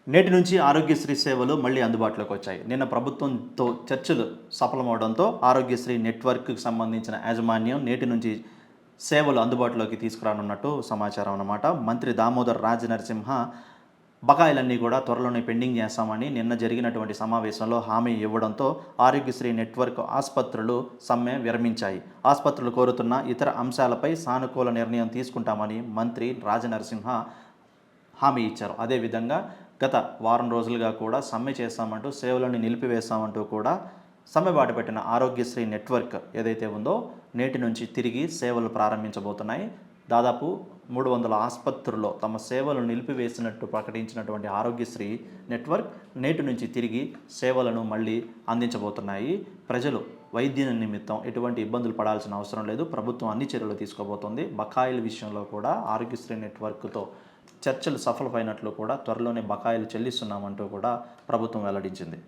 నేటి నుంచి ఆరోగ్యశ్రీ సేవలు మళ్ళీ అందుబాటులోకి వచ్చాయి. నిన్న ప్రభుత్వంతో చర్చలు సఫలమవడంతో ఆరోగ్యశ్రీ నెట్వర్క్‌కి సంబంధించిన యాజమాన్యం నేటి నుంచి సేవలు అందుబాటులోకి తీసుకురానున్నట్టు సమాచారం అన్నమాట. మంత్రి దామోదర్ రాజనరసింహ బకాయిలన్నీ కూడా త్వరలోనే పెండింగ్ చేస్తామని నిన్న జరిగినటువంటి సమావేశంలో హామీ ఇవ్వడంతో ఆరోగ్యశ్రీ నెట్వర్క్ ఆసుపత్రులు సమ్మె విరమించాయి. ఆసుపత్రులు కోరుతున్న ఇతర అంశాలపై సానుకూల నిర్ణయం తీసుకుంటామని మంత్రి రాజనరసింహ హామీ ఇచ్చారు. అదేవిధంగా గత వారం రోజులుగా కూడా సమ్మె చేస్తామంటూ సేవలను నిలిపివేస్తామంటూ కూడా సమ్మె బాటపెట్టిన ఆరోగ్యశ్రీ నెట్వర్క్ ఏదైతే ఉందో నేటి నుంచి తిరిగి సేవలు ప్రారంభించబోతున్నాయి. దాదాపు 300 ఆసుపత్రుల్లో తమ సేవలను నిలిపివేసినట్టు ప్రకటించినటువంటి ఆరోగ్యశ్రీ నెట్వర్క్ నేటి నుంచి తిరిగి సేవలను మళ్ళీ అందించబోతున్నాయి. ప్రజలు వైద్య నిమిత్తం ఎటువంటి ఇబ్బందులు పడాల్సిన అవసరం లేదు. ప్రభుత్వం అన్ని చర్యలు తీసుకోబోతోంది. బకాయిల విషయంలో కూడా ఆరోగ్యశ్రీ నెట్వర్క్తో చర్చలు సఫలమైనట్లు కూడా త్వరలోనే బకాయిలు చెల్లిస్తున్నామంటూ కూడా ప్రభుత్వం వెల్లడించింది.